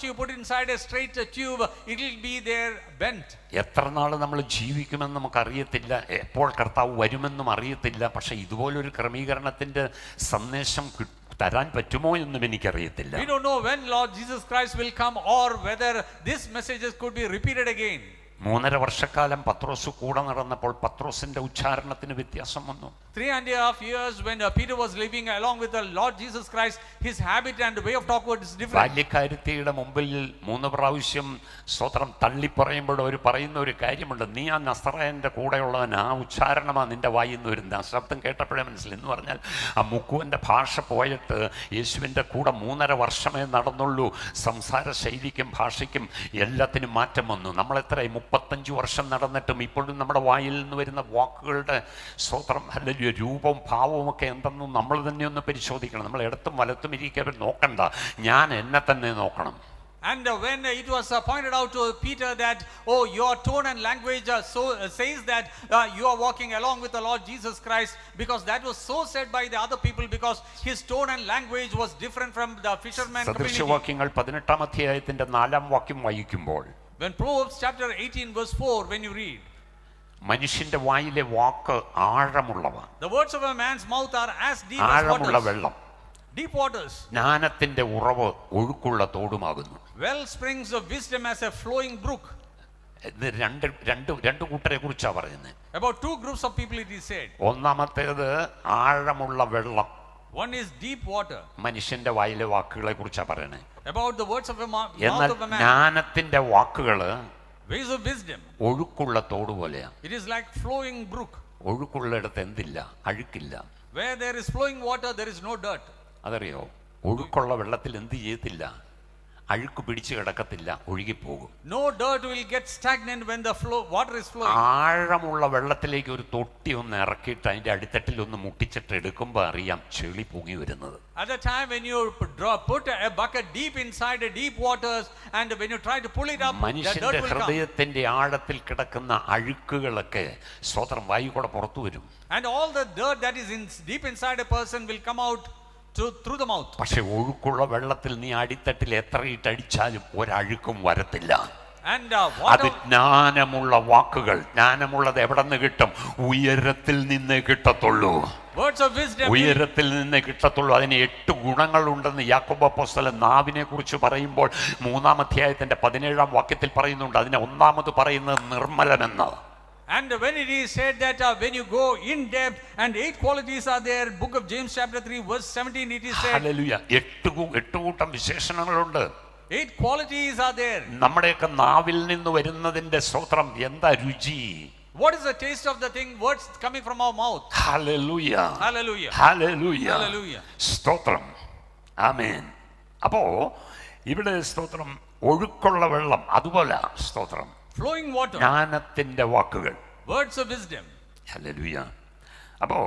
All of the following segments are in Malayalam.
much you put inside a straight tube, it will be there bent. എത്ര നാൾ നമ്മൾ ജീവിക്കുമെന്ന് നമുക്കറിയത്തില്ല, എപ്പോൾ കർത്താവ് വരുമെന്നും അറിയത്തില്ല. പക്ഷെ ഇതുപോലൊരു ക്രമീകരണത്തിൻ്റെ സന്ദേശം തരാൻ പറ്റുമോ എന്നും എനിക്കറിയത്തില്ല. We don't know when Lord Jesus Christ will come or whether these messages could be repeated again. 3.5 വർഷക്കാലം പത്രോസ് കൂടെ നടന്നപ്പോൾ പത്രോസിന്റെ ഉച്ചാരണത്തിന് വ്യത്യാസം വന്നു. 3.5 years when Peter was living along with the Lord Jesus Christ, his habit and way of talk was different. ബാല്യക്കാരത്തിയുടെ മുമ്പിൽ 3 പ്രാവശ്യം സ്തോത്രം തള്ളിപ്പറയുമ്പോൾ അവർ പറയുന്ന ഒരു കാര്യമുണ്ട്, നീ ആ നസറായന്റെ കൂടെയുള്ളവൻ, ആ ഉച്ചാരണമാണ് നിന്റെ വായിൽ നിന്ന് വരുന്നത്. ആ ശബ്ദം കേട്ടപ്പോഴേ മനസ്സിലായി. എന്ന് പറഞ്ഞാൽ ആ മുക്കുവന്റെ ഭാഷ പോയിട്ട് യേശുവിൻ്റെ കൂടെ 3.5 വർഷമേ നടന്നുള്ളൂ. സംസാര ശൈലിക്കും ഭാഷയ്ക്കും എല്ലാത്തിനും മാറ്റം വന്നു. നമ്മളെത്രയായി 35 വർഷം നടന്നിട്ടും ഇപ്പോഴും നമ്മുടെ വായിൽ നിന്ന് വരുന്ന വാക്കുകളുടെ സ്തോത്രം അല്ലെങ്കിൽ രൂപവും ഭാവവും ഒക്കെ എന്തെന്നും നമ്മൾ തന്നെ ഒന്ന് പരിശോധിക്കണം. നമ്മൾ ഇടത്തും വലത്തും ഇരിക്കാൻ നോക്കണ്ട, ഞാൻ എന്നെ തന്നെ നോക്കണം. And when it was pointed out to Peter that, oh, your tone and language says that you are walking along with the Lord Jesus Christ, because that was so said by the other people, because his tone and language was different from the fisherman community. സദൃശവാക്യങ്ങൾ 18-ാം അധ്യായത്തിന്റെ 4-ാം വാക്യം വായിക്കുമ്പോൾ, when Proverbs chapter 18 verse 4, when you read, മനുഷ്യന്റെ വായിലെ വാക്ക് ആഴമുള്ളവ, the words of a man's mouth are as deep as ആഴമുള്ള വെള്ളം, deep waters, ജ്ഞാനത്തിന്റെ ഉറവ് ഒഴുക്കുള്ള തോടുമാകുന്നു. well springs of wisdom as a flowing brook. ഇത് രണ്ട് കൂട്ടരെ കുറിച്ചാണ് പറയുന്നത്. About two groups of people it is said. ഒന്നാമത്തേത് ആഴമുള്ള വെള്ളം, one is deep water. മനുഷ്യന്റെ വായിലെ വാക്കുകളെ കുറിച്ചാണ് പറയുന്നത്. About the words of a mouth എന്നാൽ of a man, ജ്ഞാനത്തിന്റെ വാക്കുകള് ways of wisdom, ഒഴുക്കുള്ള തോട് പോലെയാണ്. it is like flowing brook. ഒഴുക്കുള്ളിടത്ത് എന്തില്ല? അഴുക്കില്ല. Where there is flowing water, there is no dirt. അതറിയോ? ഒഴുക്കുള്ള വെള്ളത്തിൽ എന്ത് ചെയ്യത്തില്ല? അഴുക്ക് പിടിച്ചു കിടക്കത്തില്ല, ഒഴുകിപ്പോകും. No dirt will get stagnant when the water is flowing. ആഴമുള്ള വെള്ളത്തിലേക്ക് ഒരു തൊട്ടി ഒന്ന് ഇറക്കിയിട്ട് അതിന്റെ അടിത്തട്ടിൽ ഒന്ന് മുട്ടിച്ചിട്ട് എടുക്കുമ്പോൾ അറിയാം ചെളി പൊങ്ങി വരുന്നത്. At the time when you put a bucket deep inside a deep waters, and when you try to pull it up, the dirt മനുഷ്യന്റെ will come. ഹൃദയത്തിന്റെ ആഴത്തിൽ കിടക്കുന്ന അഴുക്കുകളൊക്കെ സ്വതന്ത്രം വായു കൂടെ പുറത്തു വരും. And all the dirt that is deep inside a person will come out through the mouth. പക്ഷെ ഒഴുക്കുള്ള വെള്ളത്തിൽ നീ അടിത്തട്ടിൽ എത്രയിട്ടടിച്ചാലും ഒരഴുക്കും വരത്തില്ല. And അത് ജ്ഞാനമുള്ള വാക്കുകൾ. ജ്ഞാനമുള്ളത് എവിടെ നിന്ന് കിട്ടും? ഉയരത്തിൽ നിന്നേ കിട്ടത്തുള്ളൂ. words of wisdom, ഉയരത്തിൽ നിന്നേ കിട്ടത്തുള്ളൂ. അതിന് 8 ഗുണങ്ങളുണ്ടെന്ന് യാക്കോബ് അപ്പോസ്തലൻ നാവിനെ കുറിച്ച് പറയുമ്പോൾ 3-ാം അധ്യായത്തിന്റെ 17-ാം വാക്യത്തിൽ പറയുന്നുണ്ട്. അതിനെ ഒന്നാമത് പറയുന്നത് നിർമ്മലനെന്ന്. and when it is said that when you go in depth, and 8 qualities are there, book of James chapter 3 verse 17 it is said. Hallelujah. 8 കൂട്ടം വിശേഷണങ്ങളുണ്ട്. 8 qualities are there. നമ്മുടെയൊക്കെ നാവിൽ നിന്ന് വരുന്നതിന്റെ സ്തോത്രം എന്താ രുചി? What is the taste of the thing? Words coming from our mouth. Hallelujah, hallelujah, hallelujah, hallelujah, സ്തോത്രം, ആമേൻ. അപ്പോ ഇവിടെ സ്തോത്രം ഒഴുക്കുള്ള വെള്ളം, അതുപോലെ സ്തോത്രം flowing water, ജ്ഞാനത്തിന്റെ വാക്കുകൾ, words of wisdom. ഹല്ലേലൂയ. അപ്പോ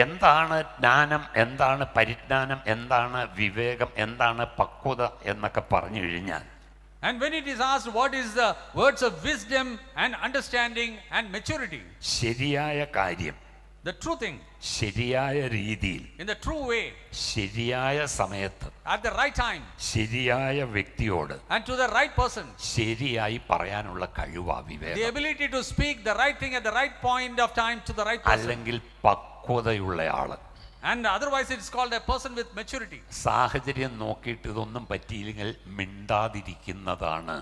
എന്താണ് ജ്ഞാനം, എന്താണ് പരിജ്ഞാനം, എന്താണ് വിവേകം, എന്താണ് പക്വത എന്നൊക്കെ പറഞ്ഞു കഴിഞ്ഞാൽ, and when it is asked what is the words of wisdom and understanding and maturity, ശരിയായ കാര്യം, the true thing, ശരിയായ രീതിയിൽ, in the true way, ശരിയായ സമയത്ത്, at the right time, ശരിയായ വ്യക്തിയോട് and to the right person, ശരിയായി പറയാനുള്ള കഴിവാ the വിവേകം. ability to speak the right thing at the right point of time to the right person. അല്ലെങ്കിൽ പക്വതയുള്ള ആള്. And otherwise it is called a person with maturity. സാഹചര്യം നോക്കിയിട്ട് ഇതൊന്നും പറ്റിയില്ലെങ്കിൽ മിണ്ടാതിരിക്കുന്നതാണ്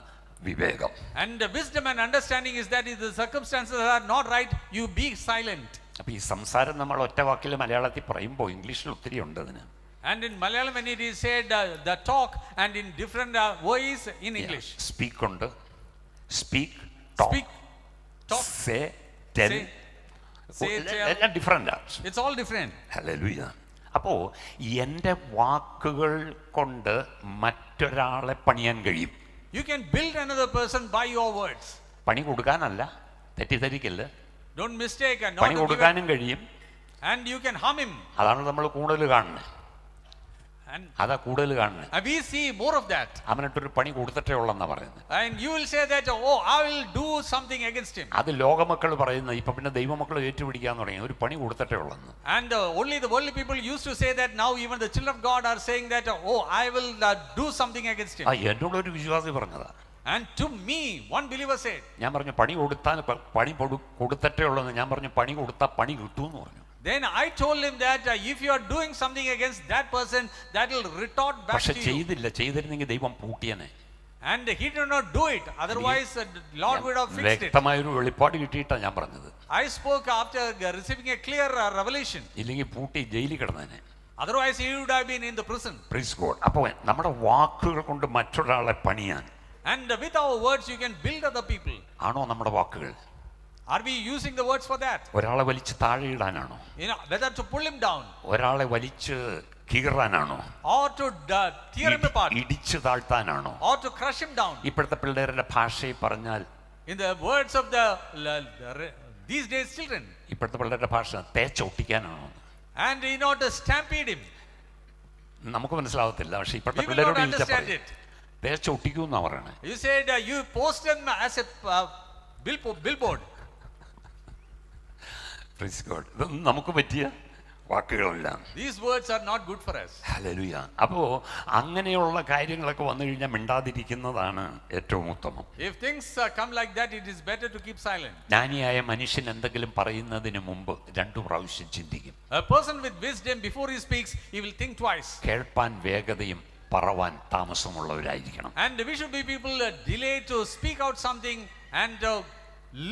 വിവേകം. And wisdom and understanding is that if the circumstances are not right, you be silent. അപ്പൊ ഈ സംസാരം നമ്മൾ ഒറ്റ വാക്കിൽ മലയാളത്തിൽ പറയുമ്പോൾ ഇംഗ്ലീഷിൽ ഒത്തിരി ഉണ്ട് അതിന്. And in Malayalam when it is said the talk, and in different ways in English. Speak ഉണ്ട്, speak, talk, Speak, talk, say, tell, say, tell. എല്ലാം different. It's all different. Hallelujah. അപ്പോ എൻ്റെ വാക്കുകൾ കൊണ്ട് മറ്റൊരാളെ പണിയാൻ കഴിയും. You can build another person by your words. പണി കൊടുക്കാനല്ല, തെറ്റിദ്ധരിക്കല്ല, Don't mistake, and പണി not to give കൊടുക്കാനും കഴിയും. and you can harm him. അതാണ് നമ്മൾ കൂടുതൽ കാണുന്നത്. അതാ കൂടുതൽ കാണുന്നത്. And we see more of that. അവനിട്ടൊരു പണി കൊടുത്തിട്ടേ ഉള്ളെന്നാ പറയുന്നത്. And you will say that, oh, I will do something against him. അത് ലോകമക്കൾ പറയുന്നത്. ഇപ്പൊ പിന്നെ ദൈവമക്കൾ ഏറ്റുപിടിക്കാൻ തുടങ്ങി, ഒരു പണി കൊടുത്തിട്ടേ ഉള്ളെന്ന്. And only the worldly people used to say that. Now even the children of God are saying that, oh, I will do something against him. എന്നോട് ഒരു വിശ്വാസി പറഞ്ഞതാ. And to me one believer said, ഞാൻ പറഞ്ഞു പണി കൊടുത്താൽ പണി കൊടുത്തിട്ടേ ഉള്ളെന്ന്. ഞാൻ പറഞ്ഞു പണി കൊടുത്താൽ പണി കിട്ടുമെന്ന് പറഞ്ഞു. Then I told him that if you are doing something against that person, that will retort back to you. ചെയ്തില്ല. ചെയ്തിരുന്നെങ്കിൽ ദൈവം പൂട്ടിയനെ. And he did not do it. Otherwise Lord would have fixed it. വ്യക്തമായ ഒരു വെളിപ്പാട് കിട്ടിയിട്ടാ ഞാൻ പറഞ്ഞത്. I spoke after receiving a clear revelation. ഇല്ലെങ്കിൽ പൂട്ടി ജയിലിൽ കിടന്നേനെ. Otherwise he would have been in the prison. Praise God. അപ്പോൾ നമ്മുടെ വാക്കുകൾ കൊണ്ട് മറ്റൊരാളെ പണിയാൻ. And with our words you can build other people. ആണോ നമ്മുടെ വാക്കുകൾ? Are we using the words for that? ഒരാളെ വലിച്ച് താഴെ ഇടാനാണോ? Whether to pull him down, ഒരാളെ വലിച്ച് കീറാനാണോ, or to tear him apart, ഇടിച്ചു താഴ്ത്താനാണോ, or to crush him down? ഇപ്പോഴത്തെ പിള്ളേരുടെ ഭാഷയിൽ പറഞ്ഞാൽ, in the words of these days children, ഇപ്പോഴത്തെ പിള്ളേരുടെ ഭാഷ തേച്ചൊട്ടിക്കാനാണോ? And to stampede him. നമുക്ക് മനസ്സിലാവത്തില്ല. പക്ഷെ ഇപ്പോഴത്തെ പിള്ളേരോട് തേച്ചൊട്ടിക്കൂന്നാ പറയണേ. You said you post him as a billboard. Praise God. ഇതൊന്നും നമുക്ക് പറ്റിയ വാക്കുകളല്ല. These words are not good for us. Hallelujah. അപ്പോൾ അങ്ങനെയുള്ള കാര്യങ്ങളൊക്കെ വന്നു കഴിഞ്ഞാൽ മിണ്ടാതിരിക്കുന്നതാണ് ഏറ്റവും ഉത്തമം. If things come like that, it is better to keep silent. ജ്ഞാനിയായ മനുഷ്യൻ എന്തെങ്കിലും പറയുന്നതിന് മുമ്പ് 2 പ്രാവശ്യം ചിന്തിക്കും. A person with wisdom, before he speaks, he will think twice. കേൾപ്പാൻ വേഗതയും പറവാൻ താമസമുള്ളവരായിരിക്കണം. And we should be people delay to speak out something and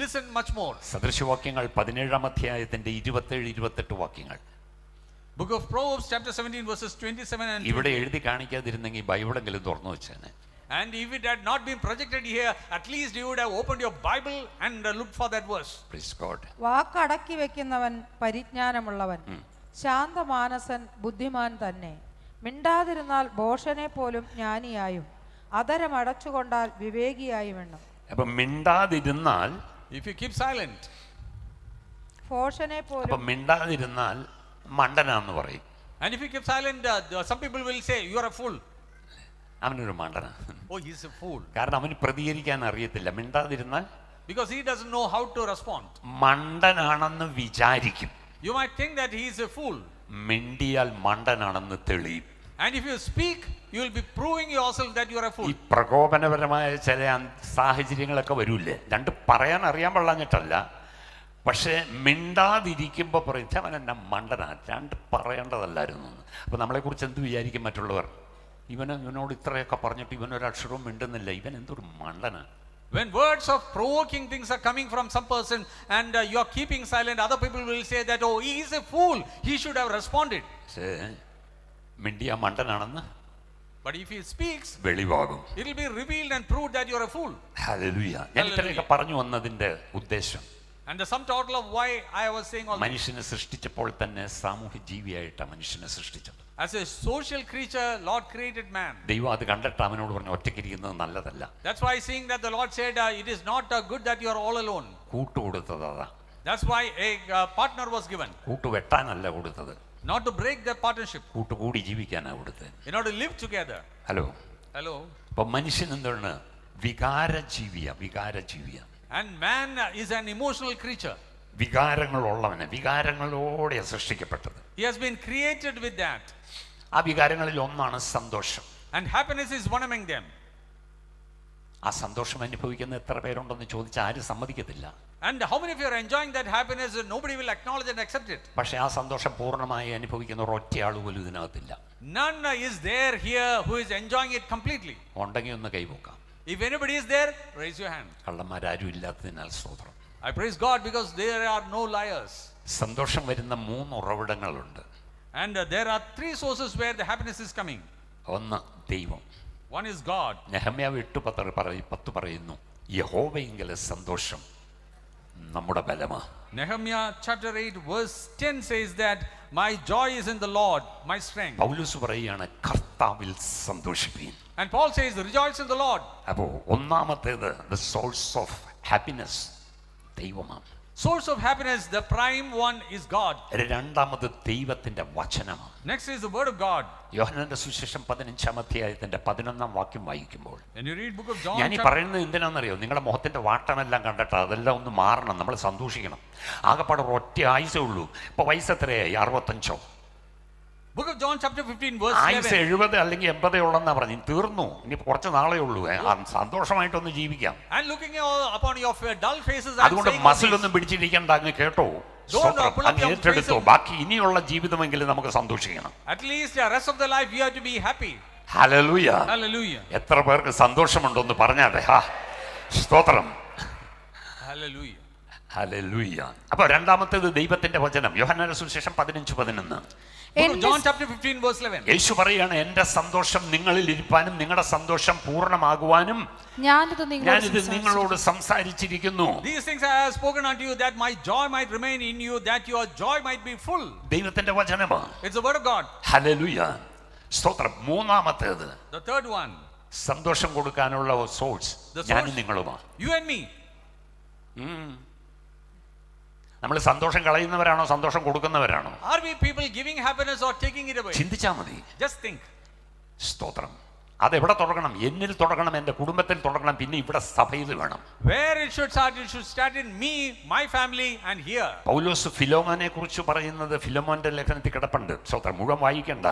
listen much more. സദൃശവാക്യങ്ങൾ 17-ാം അധ്യായത്തിന്റെ 27-28 വാക്യങ്ങൾ. Book of Proverbs chapter 17 verses 27 and 28. ഇവിടെ എഴുതി കാണിക്കാതിരുന്നെങ്കിൽ ബൈബിളെങ്കിലും തുറന്നു വെച്ചേനെ. And if it had not been projected here, at least you would have opened your Bible and looked for that verse. Praise God. വാക്കടക്കി വെക്കുന്നവൻ പരിജ്ഞാനമുള്ളവൻ, ശാന്തമാനസൻ ബുദ്ധിമാൻ തന്നെ. മിണ്ടാതിരുന്നാൽ ഭോഷനെ പോലും ജ്ഞാനിയായും അധരമടച്ചുകൊണ്ടാൽ വിവേകിയായും എണ്ണം. അപ്പം മിണ്ടാതിരുന്നാൽ, if you keep silent, ഭോഷനെ പോലും, അപ്പം മിണ്ടാതിരുന്നാൽ മണ്ടനാന്ന് പറയും. and if you keep silent, some people will say you are a fool. അവനൊരു മണ്ടന. Oh, he is a fool. കാരണം അവന് പ്രതികരിക്കാൻ അറിയത്തില്ല. മിണ്ടാതിരുന്നാൽ, because he doesn't know how to respond. മണ്ടനാണെന്ന് വിചാരിക്കും. You might think that he is a fool. മിണ്ടിയാൽ മണ്ടനാണെന്ന് തെളിയും. And if you speak, you will be proving yourself that you are a fool. ഈ പ്രകോപനപരമായ ചില സാഹചര്യങ്ങളൊക്കെ വരൂല്ലേ, 2 പറയാൻ അറിയാൻ പാടില്ലാഞ്ഞിട്ടല്ല, പക്ഷേ മിണ്ടാതിരിക്കുമ്പോൾ പറയും അവൻ എന്നെ മണ്ടനാ, 2 പറയേണ്ടതല്ലായിരുന്നു. അപ്പോൾ നമ്മളെക്കുറിച്ച് എന്ത് വിചാരിക്കും മറ്റുള്ളവർ? ഇവനോട് ഇത്രയൊക്കെ പറഞ്ഞിട്ട് ഇവനൊരക്ഷരവും മിണ്ടുന്നില്ല, ഇവൻ എന്തൊരു മണ്ടനാ. When words of provoking things are coming from some person and you are keeping silent, other people will say that, oh, he is a fool, he should have responded. മിണ്ടിയ മണ്ടനാണെന്ന്, but if he speaks, വെളിവാകും. it will be revealed and proved that you are a fool. Hallelujah. ഞാൻ ഇത്രയൊക്കെ പറഞ്ഞു വന്നതിന്റെ ഉദ്ദേശം, and the sum total of why I was saying all this, മനുഷ്യനെ സൃഷ്ടിച്ചപ്പോൾ തന്നെ സാമൂഹ്യ ജീവിയായിട്ടാണ് മനുഷ്യനെ സൃഷ്ടിച്ചത്. as a social creature Lord created man. ദൈവം അത് കണ്ടിട്ട് അവനോട് പറഞ്ഞു ഒറ്റയ്ക്കിരിക്കുന്നത് നല്ലതല്ല. That's why seeing that the Lord said it is not good that you are all alone. കൂട്ടുകൊടുത്തത് അതാ. That's why a partner was given. കൂട്ടുവെട്ടാനല്ല കൊടുത്തത്, not to break the partnership, കൂട്ടുകൂടി ജീവിക്കാനാണ് കൊടുത്തത്. in order to live together. Hello. But മനുഷ്യൻ എന്താണ്? വികാരജീവിയ. and man is an emotional creature. വികാരങ്ങളുള്ളവന്, വികാരങ്ങളോടെ സൃഷ്ടിക്കപ്പെട്ടത്. He has been created with that. ആ വികാരങ്ങളിൽ ഒന്നാണ് സന്തോഷം. And happiness is one among them. ആ സന്തോഷം അനുഭവിക്കുന്ന എത്ര പേരുണ്ടെന്ന് ചോദിച്ചാൽ ആരും സമ്മതിക്കത്തില്ല. And how many of you are enjoying that happiness? Nobody will acknowledge and accept it. പക്ഷേ ആ സന്തോഷം പൂർണ്ണമായി അനുഭവിക്കുന്ന ഒരൊറ്റയാൾ പോലും ഇതിനകത്തില്ല. None is there here who is enjoying it completely. ഉണ്ടെങ്കിൽ ഒന്ന് കൈവക്കാം. If anybody is there, raise your hand. കള്ളന്മാരും ഇല്ലാത്തതിനാൽ സ്തോത്രം. I praise God because there are no liars. സന്തോഷം വരുന്ന 3 ഉറവിടങ്ങളുണ്ട്. And there are 3 sources where the happiness is coming. ഒന്ന് ദൈവം. One is God. നെഹമ്യാവ് 8:10 പറയുന്നു, യഹോവയിങ്കലെ സന്തോഷം നമ്മുടെ ബലമാ. Nehemiah chapter 8 verse 10 says that my joy is in the Lord, my strength. പൗലോസ് പറയുകയാണ് കർത്താവിൽ സന്തോഷിപ്പീൻ. And Paul says rejoice in the Lord. അപ്പോൾ ഒന്നാമത്തേത് the source of happiness ദൈവമാണ്. source of happiness, the prime one is God. രണ്ടാമത് ദൈവത്തിന്റെ വചനമാണ്. Next is the word of God. യോഹന്നാന്റെ സുവിശേഷം 15-ാം അധ്യായത്തിന്റെ 11-ാം വാക്യം വായിക്കുമ്പോൾ, When you read book of John, ഞാൻ ഈ പറയുന്നത് എന്തിനാണെന്നറിയോ? നിങ്ങളുടെ മുഖത്തിന്റെ വാട്ടമെല്ലാം കണ്ടിട്ട് അതെല്ലാം ഒന്ന് മാറണം, നമ്മൾ സന്തോഷിക്കണം. ആകെപ്പാടെ ഒറ്റ ആയുസേ ഉള്ളൂ. ഇപ്പൊ വയസ്സ് എത്രയായി? 65. book of John chapter 15 verse ആയുസ് 11. 70 അല്ലെങ്കിൽ 80 ഉള്ളെന്നാ പറഞ്ഞു. തീർന്നു, ഇനി കുറച്ച് നാളേ ഉള്ളൂ. സന്തോഷമായിട്ടൊന്ന് ജീവിക്കാം. And looking upon your dull faces and അതുകൊണ്ട് saying മസിലൊന്നും പിടിച്ചിരിക്കണ്ട, അങ്ങ് കേട്ടോ, അങ്ങ് ഏറ്റെടുത്തോ. ബാക്കി ഇനിയുള്ള ജീവിതമെങ്കിലും നമുക്ക് സന്തോഷിക്കണം. at least the rest of the life you have to be happy. Hallelujah. Hallelujah. എത്ര പേർക്ക് സന്തോഷമുണ്ടോന്ന് പറഞ്ഞാട്ടെ. സ്തോത്രം. Hallelujah. ഹല്ലേലൂയ. അപ്പോൾ രണ്ടാമത്തേത് ദൈവത്തിന്റെ വചനം. യോഹന്നാന്റെ സുവിശേഷം 15:11. book of John chapter 15 verse 11. യേശു പറയാണ്, എന്റെ സന്തോഷം നിങ്ങളിൽ ഇരിപ്പാനും നിങ്ങളുടെ സന്തോഷം പൂർണ്ണമാകുവാനും ഞാനിത് നിങ്ങളോട് സംസാരിച്ചിരിക്കുന്നു. These things I have spoken unto you, that my joy might remain in you, that your joy might be full. ദൈവത്തിന്റെ വചനമാണ്. It's the word of God. Hallelujah. സ്തോത്രം. മൂന്നാമത്തേത്, The third one, സന്തോഷം കൊടുക്കാനുള്ള സോഴ്സ് ഞാനും നിങ്ങളുമാണ്. you and me. നമ്മൾ സന്തോഷം കളയുന്നവരാണോ സന്തോഷം കൊടുക്കുന്നവരാണോ? Are we people giving happiness or taking it away? ചിന്തിച്ചാ മതി. Just think. സ്തോത്രം. അതെവിടെ തുടങ്ങണം? എന്നിൽ തുടങ്ങണം, എൻ്റെ കുടുംബത്തിൽ തുടങ്ങണം, പിന്നെ ഇവിടെ സഭയിൽ വേണം. Where it should start in me, my family, and here. പൗലോസ് ഫിലോമോനെ കുറിച്ച് പറയുന്നത് ഫിലോമോന്റെ ലേഖനത്തിൽ കിടപ്പുണ്ട്. സ്തോത്രം. മുഴുവൻ വായിക്കണ്ട.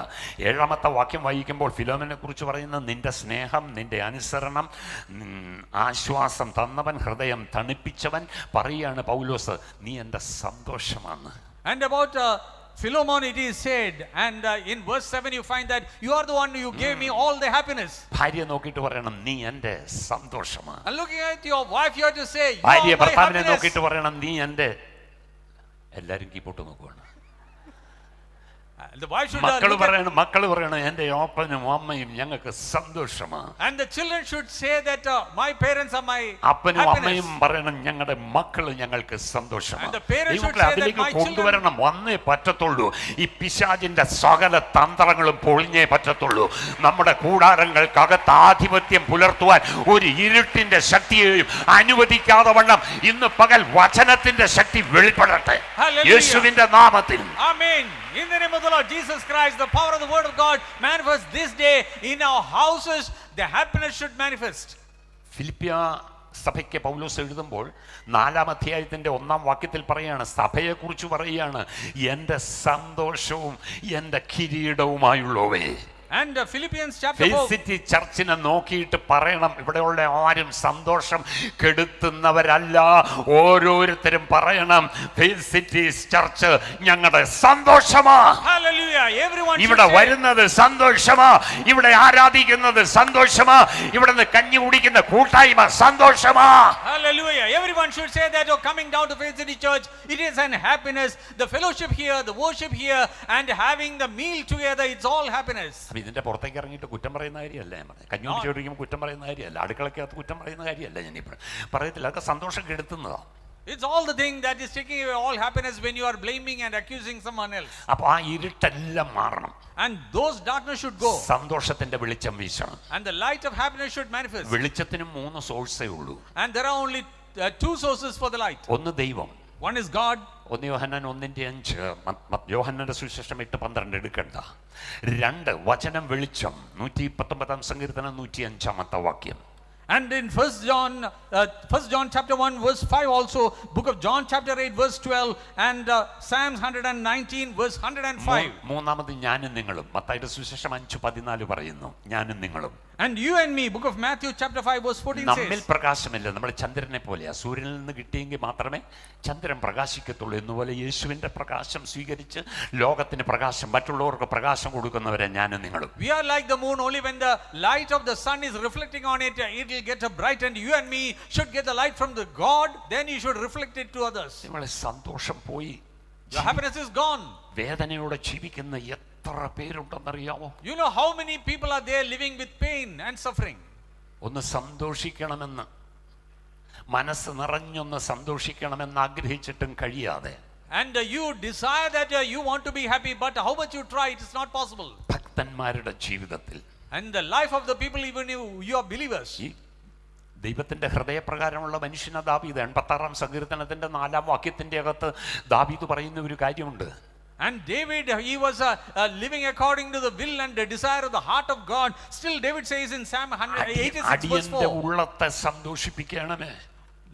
7-ാമത്തെ വാക്യം വായിക്കുമ്പോൾ ഫിലോമോനെ കുറിച്ച് പറയുന്നത്, നിന്റെ സ്നേഹം, നിന്റെ അനുസരണം, ആശ്വാസം തന്നവൻ, ഹൃദയം തണുപ്പിച്ചവൻ. പറയാണ് പൗലോസ്, നീ എൻ്റെ സന്തോഷമാണ്. And about Philemon it is said, and in verse 7 you find that you are the one who gave me all the happiness. ഭാര്യ നോക്കിയിട്ട് പറയണം, നീ എൻ്റെ സന്തോഷമാണ്. And looking at your wife, you have to say, you ഭാര്യ are my ഭർത്താവിനെ happiness. നോക്കിയിട്ട് പറയണം, നീ എൻ്റെ. എല്ലാവരും കീപ്പോട്ട് നോക്കുവാണ്. The wife should മക്കള് പറയണം, എൻ്റെ അപ്പനും അമ്മയും ഞങ്ങൾക്ക് സന്തോഷമാണ്. And the children should say that my parents are my അപ്പനും അമ്മയും പറയണം, ഞങ്ങളുടെ മക്കള് ഞങ്ങൾക്ക് സന്തോഷമാണ്. And the parents should say that അതിലേക്ക് my children. കൊണ്ടുവരണം. വന്നേ പറ്റത്തുള്ളൂ. ഈ പിശാചിന്റെ സകല തന്ത്രങ്ങളും പൊളിഞ്ഞേ പറ്റത്തുള്ളൂ. നമ്മുടെ കൂടാരങ്ങൾക്കകത്ത് ആധിപത്യം പുലർത്തുവാൻ ഒരു ഇരുട്ടിന്റെ ശക്തിയെയും അനുവദിക്കാതെ വണ്ണം ഇന്ന് പകൽ വചനത്തിന്റെ ശക്തി വെളിപ്പെടട്ടെ, യേശുവിന്റെ നാമത്തിൽ. Amen. In the name of the Lord Jesus Christ, the power of the word of God manifests this day in our houses. The happiness should manifest. ഫിലിപ്പിയ സഭയ്ക്ക് പൗലോസ് എഴുതുമ്പോൾ 4-ാം അധ്യായത്തിന്റെ 1-ാം വാക്യത്തിൽ പറയാണ്, സഭയെക്കുറിച്ച് പറയുകയാണ്, എൻ്റെ സന്തോഷവും എൻ്റെ കിരീടവുമായുള്ളവേ. And Philippians chapter 4. സിറ്റി ചർച്ചിനെ നോക്കിയിട്ട് പറയണം, ഇവിടെയുള്ള ആരും സന്തോഷം കെടുത്തുന്നവരല്ല. ഓരോരുത്തരും പറയണം, സിറ്റി ചർച്ച് ഞങ്ങളുടെ സന്തോഷമാ. Hallelujah. Everyone ഇവിടെ വരുന്നത് സന്തോഷമാ, ഇവിടെ ആരാധിക്കുന്നത് സന്തോഷമാ, ഇവിടുന്ന് കഞ്ഞി കുടിക്കുന്ന കൂട്ടായ്മ സന്തോഷമാ. Hallelujah. Everyone should say that, coming down to Faith City Church, it is an happiness. The fellowship here, the worship here, and having the meal together, it's all happiness. ഇതിന്റെ പുറത്തേക്ക് ഇറങ്ങിയിട്ട് കുറ്റം പറയുന്ന കാര്യമല്ല ഞാൻ പറഞ്ഞത്. കഞ്ഞി കുടിച്ചോടിക്കുമ്പോൾ കുറ്റം പറയുന്ന കാര്യമല്ല, അടുക്കളക്കകത്ത് കുറ്റം പറയുന്ന കാര്യമല്ല ഞാനിപ്പോൾ പറയത്തില്ല. അതൊക്കെ സന്തോഷം കെടുത്തുന്നതാണ്. It's all the thing that is taking away all happiness when you are blaming and accusing someone else. അപ്പോൾ ആ ഇരുട്ടെല്ലാം മാറണം. And those darkness should go. സന്തോഷത്തിന്റെ വെളിച്ചം വീശണം. And the light of happiness should manifest. വെളിച്ചത്തിന് 3 സോഴ്സേ ഉള്ളൂ. And there are only 2 sources for the light. ഒന്ന് ദൈവം. One is God. 1 യോഹന്നാൻ 1:5, യോഹന്നാന്റെ സുവിശേഷം 8:12 എടുക്കണ്ട. 2 വചനം വെളിച്ചം. 119-ാം സങ്കീർത്തനം 105-ാമത്തെ വാക്യം. And in 1 John chapter 1 verse 5 also, book of John chapter 8 verse 12, and Psalms 119 verse 105. മൂന്നാമത് ഞാനും നിങ്ങളും. മത്തായിയുടെ സുവിശേഷം 5:14 പറയുന്നു, ഞാനും നിങ്ങളും. And you and me, book of Matthew chapter 5 verse 14 says, നമ്മിൽ പ്രകാശമില്ല, നമ്മൾ ചന്ദ്രനെ പോലെയാ. സൂര്യനിൽ നിന്ന് കിട്ടിയെങ്കിൽ മാത്രമേ ചന്ദ്രൻ പ്രകാശിക്കത്തുള്ളൂ. എന്നുപോലെ യേശുവിന്റെ പ്രകാശം സ്വീകരിച്ച് ലോകത്തിന് പ്രകാശം, മറ്റുള്ളവർക്ക് പ്രകാശം കൊടുക്കുന്നവരെ ഞാനും നിങ്ങളും. We are like the moon. Only when the light of the sun is reflecting on it, it will get bright. And you and me should get the light from the God, then you should reflect it to others. നിങ്ങളെ സന്തോഷം പോയി, your happiness is gone. വേദനയോടെ ജീവിക്കുന്ന എത്ര പേരുണ്ടെന്നറിയാമോ? You know how many people are there living with pain and suffering? ഒന്ന് സന്തോഷിക്കണമെന്ന്, മനസ്സ് നിറഞ്ഞൊന്ന് സന്തോഷിക്കണമെന്ന് ആഗ്രഹിച്ചിട്ടും കഴിയാതെ. And you desire that you want to be happy, but how much you try, it is not possible. ഭക്തന്മാരുടെ ജീവിതത്തിൽ, and the life of the people, even you are believers, ദൈവത്തിൻ്റെ ഹൃദയപ്രകാരമുള്ള മനുഷ്യന ദാവീദ്. 86-ാം സങ്കീർത്തനത്തിൻ്റെ 4-ാം വാക്യത്തിൻ്റെ അകത്ത് ദാവീദ് പറയുന്ന ഒരു കാര്യമുണ്ട്. And David, he was living according to the will and the desire of the heart of God. Still David says in Psalm 186 verse 4, ഉള്ളത്തെ സന്തോഷിപ്പിക്കണമേ.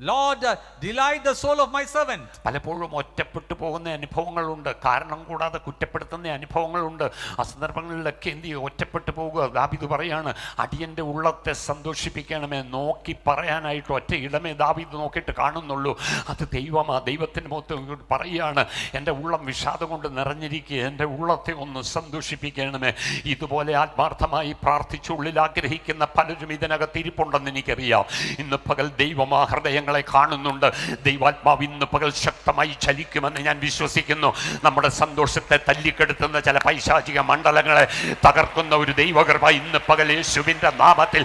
Lord, delight the soul of my servant. പലപ്പോഴും ഒറ്റപ്പെട്ടു പോകുന്ന അനുഭവങ്ങളുണ്ട്, കാരണം കൂടാതെ കുറ്റപ്പെടുത്തുന്ന അനുഭവങ്ങളുണ്ട്. ആ സന്ദർഭങ്ങളിലൊക്കെ എന്ത് ചെയ്യും? ഒറ്റപ്പെട്ടു പോകുക. ദാവീദ് പറയാണ്, അടിയൻ്റെ ഉള്ളത്തെ സന്തോഷിപ്പിക്കണമേ. നോക്കി പറയാനായിട്ട് ഒറ്റ ഇടമേ ദാവീദ് നോക്കിയിട്ട് കാണുന്നുള്ളൂ. അത് ദൈവമാ. ദൈവത്തിൻ്റെ മുഖത്ത് പറയുകയാണ്, എൻ്റെ ഉള്ളം വിഷാദം കൊണ്ട് നിറഞ്ഞിരിക്കുക, എൻ്റെ ഉള്ളത്തെ ഒന്ന് സന്തോഷിപ്പിക്കണമേ. ഇതുപോലെ ആത്മാർത്ഥമായി പ്രാർത്ഥിച്ച് ഉള്ളിൽ ആഗ്രഹിക്കുന്ന പലരും ഇതിനകത്ത് ഇരിപ്പുണ്ടെന്ന് എനിക്കറിയാം. ഇന്ന് പകൽ ദൈവമാ ഹൃദയങ്ങളെ കാണുന്നുണ്ട്. ദൈവാത്മാവ് ഇന്ന് പകൽ ശക്തമായി ചലിക്കുമെന്ന് ഞാൻ വിശ്വസിക്കുന്നു. നമ്മുടെ സന്തോഷത്തെ തല്ലിക്കെടുത്തുന്ന ചില പൈശാചിക മണ്ഡലങ്ങളെ തകർക്കുന്ന ഒരു ദൈവകൃപ ഇന്ന് പകൽ യേശുവിൻ്റെ നാമത്തിൽ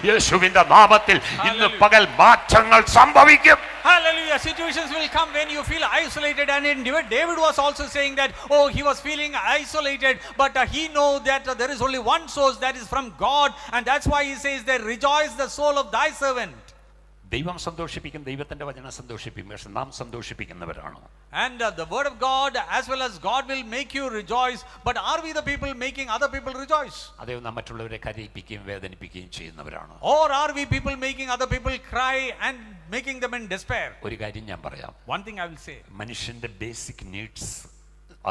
യേശുവിൻ്റെ നാമത്തിൽ ഇന്ന് പകൽ മാറ്റങ്ങൾ സംഭവിക്കും. Hallelujah. Situations will come when you feel isolated, and in David was also saying that, oh, he was feeling isolated, but he know that there is only one source, that is from God, and that's why he says that rejoice the soul of thy servant. ദൈവം സന്തോഷിപ്പിക്കും, ദൈവത്തിൻ്റെ വചനം സന്തോഷിപ്പിക്കും. പക്ഷെ നാം സന്തോഷിപ്പിക്കുന്നവരാണോ? And the word of God as well as God will make you rejoice, but are we the people making other people rejoice? അതേ നാം മറ്റുള്ളവരെ കരയിപ്പിക്കുകയും വേദനിപ്പിക്കുകയും ചെയ്യുന്നവരാണോ? Or are we people making other people cry and making them in despair? ഒരു കാര്യം ഞാൻ പറയാം. One thing I will say, മനുഷ്യന്റെ ബേസിക് നീഡ്സ്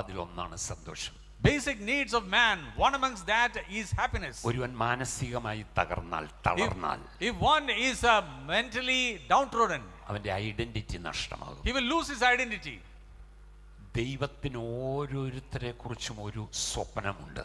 അതിലൊന്നാണ് സന്തോഷം. Basic needs of man, one amongst that is happiness. ഒരുവൻ മാനസികമായി തളർന്നാൽ If one is mentally downtrodden, അവന്റെ ഐഡന്റിറ്റി നഷ്ടമാകും. he will lose his identity. ദൈവത്തിന് ഓരോരുത്തരെ കുറിച്ചും ഒരു സ്വപ്നമുണ്ട്.